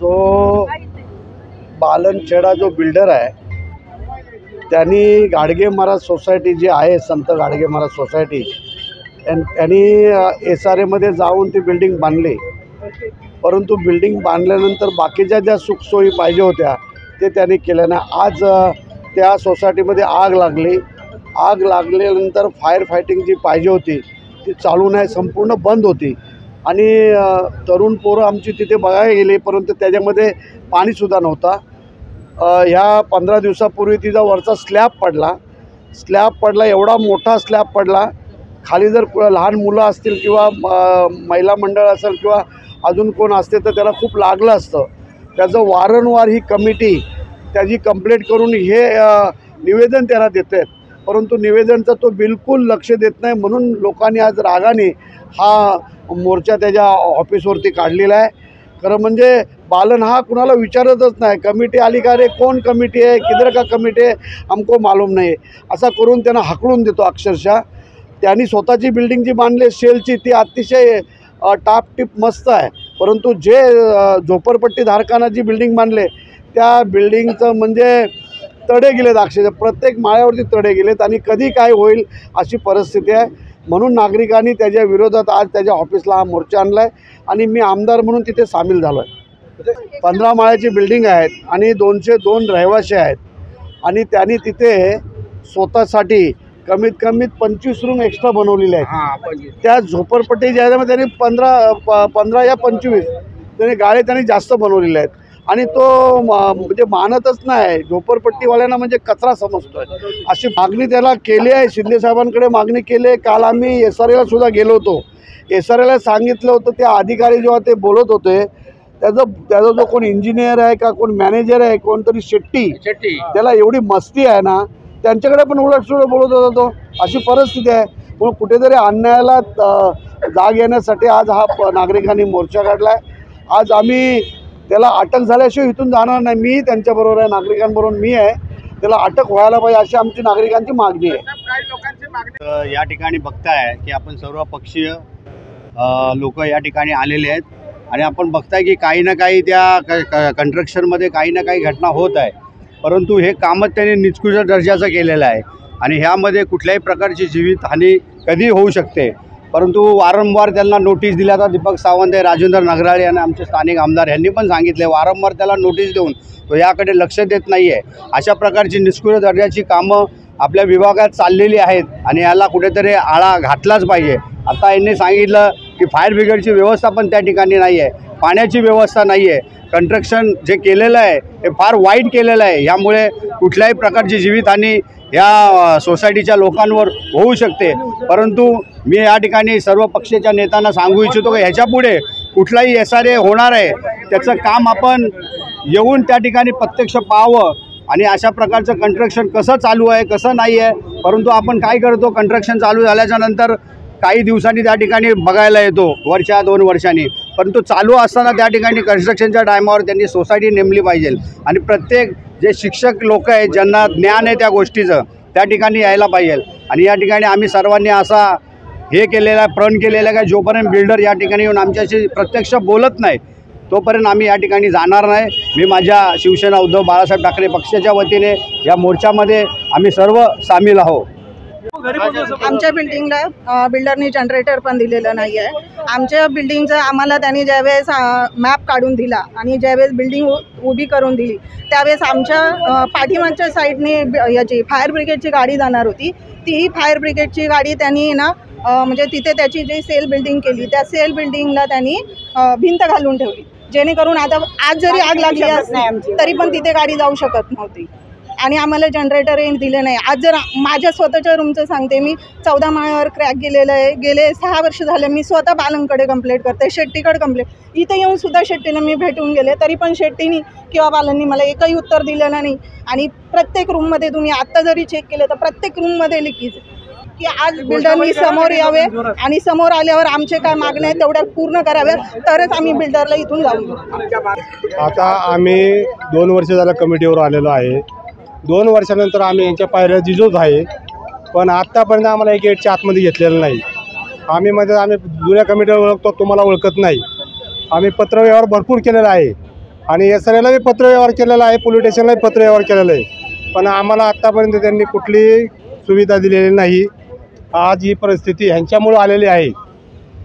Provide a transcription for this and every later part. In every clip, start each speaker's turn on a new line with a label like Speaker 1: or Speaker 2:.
Speaker 1: जो बालनछेडा जो बिल्डर आहे त्यांनी गाडगे महाराज सोसायटी जी आहे, संत गाडगे महाराज सोसायटी, त्यांनी SRA जाऊन ती बिल्डिंग बांधली. परंतु बिल्डिंग बांधल्यानंतर बाकीच्या ज्या सुखसोयी पाहिजे होत्या ते त्यांनी केल्या नाही. आज त्या सोसायटीमध्ये आग लागली. आग लागल्यानंतर फायर फायटिंग जी पाहिजे होती ती चालू नाही, संपूर्ण बंद होती. आणि तरुण पोरं आमची तिथे बघायला गेली, परंतु त्याच्यामध्ये पाणीसुद्धा नव्हता. ह्या 15 दिवसापूर्वी तिचा वरचा स्लॅब पडला, एवढा मोठा स्लॅब पडला. खाली जर लहान मुलं असतील किंवा महिला मंडळ असेल किंवा अजून कोण असते तर त्याला खूप लागलं असतं. त्याचं वारंवार ही कमिटी त्याची कंप्लेंट करून हे निवेदन त्याला देत आहेत, परंतु निवेदनचं तो बिलकुल लक्ष देत नाही. म्हणून लोकांनी आज रागाने हा मोर्चा त्याच्या ऑफिसवरती काढलेला आहे. खरं म्हणजे बालन हा कुणाला विचारतच नाही, कमिटी आली का रे, कौन कमिटी आहे, किधर का कमिटी आहे, हमको मालूम नाही, असा करून त्यांना हाकलून देतो अक्षरशः. त्यांनी स्वतःची बिल्डिंग जी बांधली सेलची ती अतिशय टापटीप मस्त आहे, परंतु जे झोपडपट्टी धारकांना जी बिल्डिंग बांधले त्या बिल्डिंगचं म्हणजे तडे गेलेत, अक्षरशः प्रत्येक माळ्यावरती तडे गेलेत आणि कधी काय होईल अशी परिस्थिती आहे. म्हणून नागरिकांनी त्याच्या विरोधात आज त्याच्या ऑफिसला हा मोर्चा आणला आहे आणि मी आमदार म्हणून तिथे सामील झालो आहे. 15 माळ्याची बिल्डिंग आहेत आणि 202 रहिवासी आहेत आणि त्यांनी तिथे स्वतःसाठी कमीत कमी 25 रूम एक्स्ट्रा बनवलेले आहेत. त्या झोपडपट्टी ज्या त्यांनी 15 या 25 त्यांनी गाळे त्यांनी जास्त बनवलेले आहेत आणि तो म्हणजे मानतच नाही. झोपडपट्टीवाल्यांना म्हणजे कचरा समजतोय अशी मागणी त्याला केली आहे. शिंदे साहेबांकडे मागणी केली आहे. काल आम्ही SRAला सुद्धा गेलो होतो. SRAला सांगितलं होतं, त्या अधिकारी जेव्हा ते बोलत होते त्याचा जो कोण इंजिनियर आहे का कोण मॅनेजर आहे कोणतरी शेट्टी त्याला एवढी मस्ती आहे ना, त्यांच्याकडे पण उलटसुलट बोलत होता तो. अशी परिस्थिती आहे. म्हणून कुठेतरी अन्यायाला जाग येण्यासाठी आज हा नागरिकांनी मोर्चा काढला आहे. आज आम्ही त्याला अटक झाल्याशिवाय इथून जाणार नाही. मी त्यांच्याबरोबर आहे, नागरिकांबरोबर मी आहे. त्याला अटक व्हायला पाहिजे अशी आमची नागरिकांची मागणी आहे.
Speaker 2: या ठिकाणी बघताय की आपण सर्व पक्षीय लोक या ठिकाणी आलेले आहेत आणि आपण बघताय की काही ना काही त्या कन्स्ट्रक्शनमध्ये काही ना काही घटना होत आहे, परंतु हे कामच त्यांनी निकृष्ट दर्जाचं केलेलं आहे आणि ह्यामध्ये कुठल्याही प्रकारची जीवितहानी कधी होऊ शकते. परंतु वारंवार त्यांना नोटीस दिल्या तर दीपक सावंत, राजेंद्र नगराळे आणि आमचे स्थानिक आमदार यांनी पण सांगितले, वारंवार त्याला नोटीस देऊन तो याकडे लक्ष देत नाही आहे. अशा प्रकारची निकृष्ट दर्जाची कामं आपल्या विभागात चाललेली आहेत आणि याला कुठेतरी आळा घातलाच पाहिजे. आता यांनी सांगितलं की फायर ब्रिगेडची व्यवस्था पण त्या ठिकाणी नाही आहे, पाण्याची व्यवस्था नाही आहे. कन्स्ट्रक्शन जे केलेलं आहे हे फार वाईट केलेलं आहे. यामुळे कुठल्याही प्रकारची जीवितहानी या सोसायटीच्या लोकांवर होऊ शकते. परंतु मी या ठिकाणी सर्व पक्षाच्या नेत्यांना सांगू इच्छितो की ह्याच्यापुढे कुठलाही SRA होणार आहे त्याचं काम आपण येऊन त्या ठिकाणी प्रत्यक्ष पाहावं आणि अशा प्रकारचं कन्स्ट्रक्शन कसं चालू आहे कसं नाही आहे. परंतु आपण काय करतो, कन्स्ट्रक्शन चालू झाल्याच्या नंतर काही दिवसांनी त्या ठिकाणी बघायला येतो, 1-2 वर्षांनी. परंतु चालू असताना त्या ठिकाणी कन्स्ट्रक्शनच्या टायमावर त्यांनी सोसायटी नेमली पाहिजे आणि प्रत्येक जे शिक्षक लोक आहेत ज्यांना ज्ञान आहे त्या गोष्टीचं त्या ठिकाणी यायला पाहिजे. आणि या ठिकाणी आम्ही सर्वांनी असा हे केलेला आहे, प्रण केलेलं आहे का जोपर्यंत बिल्डर या ठिकाणी येऊन आमच्याशी प्रत्यक्ष बोलत नाही तोपर्यंत आम्ही या ठिकाणी जाणार नाही. मी माझ्या शिवसेना उद्धव बाळासाहेब ठाकरे पक्षाच्या वतीने या मोर्चामध्ये आम्ही सर्व सामील आहोत.
Speaker 3: आमच्या बिल्डिंगला बिल्डरनी जनरेटर पण दिलेलं नाही आहे. आमच्या बिल्डिंगचं आम्हाला त्यांनी ज्यावेळेस मॅप काढून दिला आणि ज्यावेळेस बिल्डिंग उभी करून दिली त्यावेळेस आमच्या पाठीमागच्या साईडने याची फायर ब्रिगेडची गाडी जाणार होती. ती फायर ब्रिगेडची गाडी त्यांनी ना म्हणजे तिथे त्याची जी सेल बिल्डिंग केली त्या सेल बिल्डिंगला त्यांनी भिंत घालून ठेवली, जेणेकरून आता आज जरी आग लागली असली तरी पण तिथे गाडी जाऊ शकत नव्हती आणि आम्हाला जनरेटरही दिले नाही. आज जर माझ्या स्वतःच्या रूमचं सांगते, मी 14 माळ्यावर क्रॅक गेलेलं आहे. गेले 6 वर्ष झाले मी स्वतः बालनकडे कंप्लेंट करते, शेट्टीकडे कंप्लेंट. इथे येऊन सुद्धा शेट्टीला मी भेटून गेले तरी पण शेट्टीनी किंवा बालननी मला एकही उत्तर दिलेलं नाही. आणि प्रत्येक रूममध्ये तुम्ही आत्ता जरी चेक केलं तर प्रत्येक रूममध्ये लिकीज की आज बिल्डरनी समोर यावे आणि समोर आल्यावर आमचे काय मागण्या आहेत तेवढ्या पूर्ण कराव्या तरच आम्ही बिल्डरला इथून जाऊ.
Speaker 4: आता आम्ही 2 वर्ष झालं कमिटीवर आलेलो आहे. 2 वर्षानंतर आम्ही यांच्या पायऱ्या जिजोत आहे, पण आत्तापर्यंत आम्हाला एक गेटच्या आतमध्ये घेतलेलं नाही. आम्ही जुन्या कमिटीवर ओळखतो, तुम्हाला ओळखत नाही. आम्ही पत्रव्यवहार भरपूर केलेला आहे, आणि SRA ला बी पत्रव्यवहार केलेला आहे, पोलीस स्टेशनला बी पत्रव्यवहार केलेला आहे, पण आम्हाला आत्तापर्यंत त्यांनी कुठली सुविधा दिलेली नाही. आज ही परिस्थिती ह्यांच्यामुळे आलेली आहे.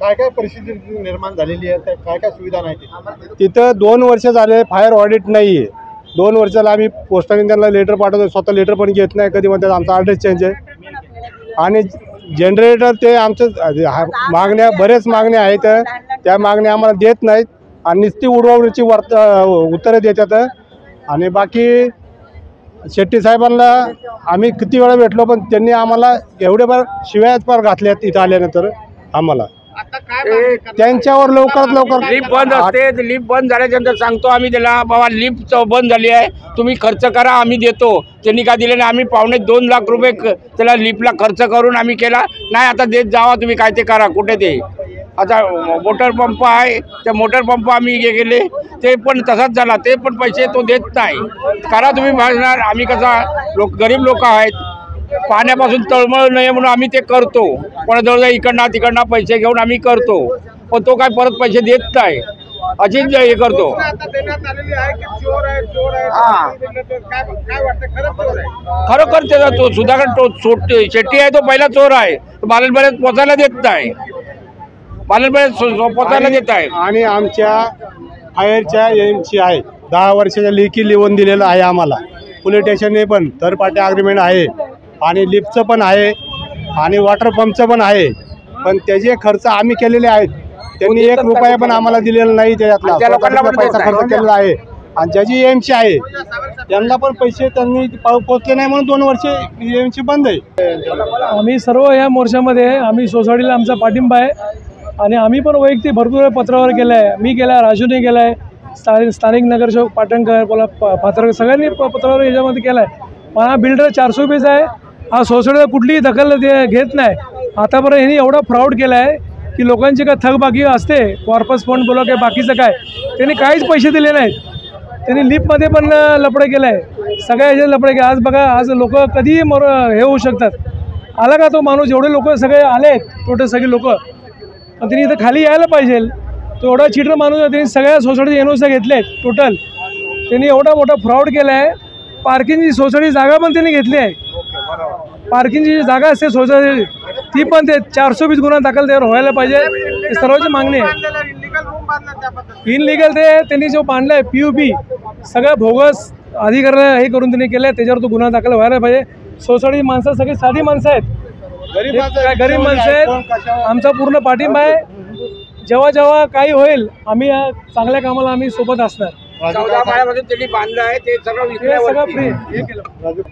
Speaker 5: काय काय परिस्थिती निर्माण झालेली आहे, काय काय सुविधा नाही
Speaker 4: तिथं 2 वर्ष झाले फायर ऑडिट नाही आहे. 2 वर्षाला आम्ही पोस्टाने त्यांना लेटर पाठवतो, स्वतः लेटर पण घेत नाही. कधी म्हणतात आमचा ॲड्रेस चेंज आहे. आणि जनरेटर ते आमचं मागण्या बरेच मागण्या आहेत, त्या मागण्या आम्हाला देत नाहीत आणि नुसती उडवण्याची उत्तरं देतात. आणि बाकी शेट्टी साहेबांना आम्ही किती वेळा भेटलो, पण त्यांनी आम्हाला एवढे बार शिव्याच पार घातल्यात इथं आल्यानंतर. आम्हाला त्यांच्यावर लवकरात लवकर
Speaker 6: लिफ्ट बंद असते, लिफ्ट बंद झाल्यानंतर सांगतो आम्ही त्याला, बाबा लिफ्ट बंद झाली आहे, तुम्ही खर्च करा, आम्ही देतो. त्यांनी काय दिले नाही. आम्ही 2.25 लाख रुपये त्याला लिफ्टला खर्च करून आम्ही केला नाही. आता देत जावा तुम्ही, काय ते करा. कुठे ते आता मोटर पंप आहे, त्या मोटर पंप आम्ही हे केले, ते पण तसाच झाला. ते पण पैसे तो देत नाही. करा तुम्ही भाजणार. आम्ही कसा गरीब लोक आहेत, पाण्यापासून तळमळ नाही म्हणून आम्ही ते करतो. पण जवळजवळ इकडनं तिकडनं पैसे घेऊन आम्ही करतो, पण तो काय परत पैसे देत नाही. अशीच हे करतो. खरोखर त्याचा तो सुधाकर शेट्टी आहे, तो पहिला चोर आहे. बालनपर्यंत पोचायला देत नाही, बालनपर्यंत पोचायला देत आहे.
Speaker 4: आणि आमच्या फायरच्या एमची आहे 10 वर्षाच्या लेखी लिहून दिलेलं आहे आम्हाला. पोलीस स्टेशनने पण थर्ड पार्टी अग्रीमेंट आहे, आणि लिफ्टचं पण आहे, आणि वॉटर पंपचं पण आहे. पण त्याचे खर्च आम्ही केलेले आहेत. त्यांनी 1 रुपया पण आम्हाला दिलेला नाही. त्याच्यातला पैसा खर्च केलेला आहे. आणि ज्याची एमची आहे त्यांना पण पैसे त्यांनी पोचले नाही म्हणून 2 वर्ष एमची बंद आहे.
Speaker 7: आम्ही सर्व या मोर्चामध्ये आम्ही सोसायटीला आमचा पाठिंबा आहे. आणि आम्ही पण वैयक्तिक भरपूर पत्रावर केलं आहे. मी केला, राजूने केला आहे, स्थानिक नगरसेवक पाटणकर पात्रकर सगळ्यांनी पत्रावर याच्यामध्ये केला आहे. पण हा बिल्डर 400 रुपयेचा आहे. हा सोसायटीला कुठलीही दखल घेत नाही. आतापर्यंत यांनी एवढा फ्रॉड केला आहे की लोकांची काय थकबाकी असते, कॉर्पस फंड बोला काय बाकीचं काय, त्यांनी काहीच पैसे दिले नाहीत. त्यांनी लिफ्टमध्ये पण लफडे केलं आहे, सगळ्या ह्याचे लफडे केले. आज बघा, आज लोक कधीही हे होऊ शकतात. आला का तो माणूस, एवढे लोक सगळे आले टोटल सगळे लोक, पण त्यांनी इथं खाली यायला पाहिजे. तो एवढा चिटर माणूस आहे, त्यांनी सगळ्या सोसायटीचे NOC घेतले आहेत टोटल. त्यांनी एवढा मोठा फ्रॉड केला आहे. पार्किंगची सोसायटी जागा पण त्यांनी घेतली आहे. पार्किंगची जागा असते सोसायटी, ती पण ते 420 गुन्हा दाखल त्यावर व्हायला पाहिजे. ही सर्वांची मागणी आहे. इनलिगल ते त्यांनी जो बांधला आहे PUP सगळं भोगस अधिकाऱ्याला हे करून त्यांनी केलं आहे, त्याच्यावर तो गुन्हा दाखल व्हायला पाहिजे. सोसायटी माणसं सगळी साधी माणसं आहेत, गरीब माणसं आहेत. आमचा पूर्ण पाठिंबा आहे. जेव्हा जेव्हा काही होईल आम्ही चांगल्या कामाला आम्ही सोबत असणार.
Speaker 6: 14 माळ्यामध्ये त्यांनी बांधलं आहे, ते सगळं फ्री हे केलं.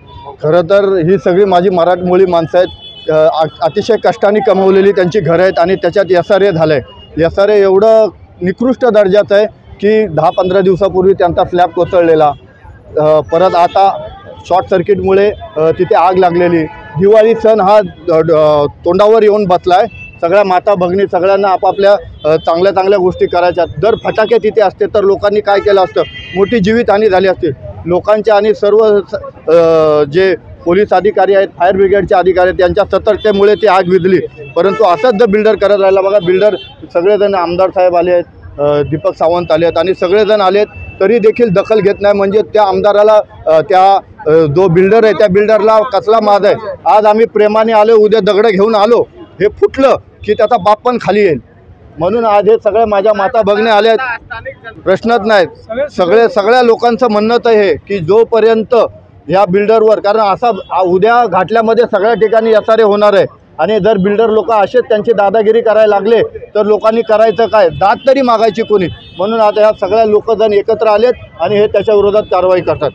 Speaker 5: खरं तर ही सगळी माझी मराठमोळी माणसं आहेत. अतिशय कष्टाने कमवलेली त्यांची घरं आहेत, आणि त्याच्यात SRA झालं आहे. SRA एवढं निकृष्ट दर्जाचं आहे की 10-15 दिवसापूर्वी त्यांचा स्लॅब कोसळलेला, परत आता शॉर्ट सर्किटमुळे तिथे आग लागलेली. दिवाळी सण हा तोंडावर येऊन बसला आहे. सगळ्या माता भगिनी सगळ्यांना आपापल्या चांगल्या चांगल्या गोष्टी करायच्या. जर फटाके तिथे असते तर लोकांनी काय केलं असतं, मोठी जीवितहानी झाली असते लोकांच्या. आणि सर्व जे पोलीस अधिकारी आहेत, फायर ब्रिगेडचे अधिकारी आहेत, त्यांच्या सतर्कतेमुळे ती आग विझली. परंतु असंच जर बिल्डर करत राहिला, बघा बिल्डर सगळेजण, आमदार साहेब आले आहेत, दीपक सावंत आले आहेत, आणि सगळेजण आले आहेत, तरी देखील दखल घेत नाही. म्हणजे त्या आमदाराला, त्या जो बिल्डर आहे त्या बिल्डरला कसला माज आहे. आज आम्ही प्रेमाने आलो, उद्या दगडं घेऊन आलो, हे फुटलं की त्याचा बाप पण खाली येईल. म्हणून आज हे सगळ्या माझ्या माता भगिनी आल्या आहेत, प्रश्नच नाहीत. सगळ्या लोकांचं म्हणणंच आहे की जोपर्यंत ह्या बिल्डरवर, कारण असा उद्या घाटल्यामध्ये सगळ्या ठिकाणी SRA होणार आहे. आणि जर बिल्डर लोक असेच त्यांची दादागिरी करायला लागले तर लोकांनी करायचं काय, दाद तरी मागायची कोणी. म्हणून आता ह्या सगळ्या लोकजण एकत्र आलेत आणि हे त्याच्या विरोधात कारवाई करतात.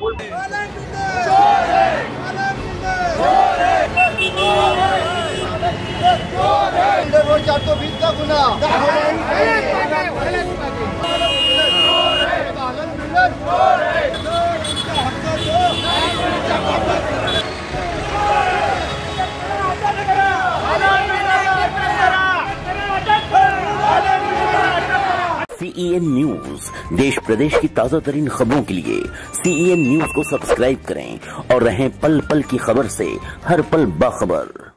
Speaker 8: CEN न्यूज, देश प्रदेश की ताजा तरीन खबरों के लिए CEN न्यूज को सब्सक्राइब करें और रहें पल पल की खबर से हर पल बाखबर।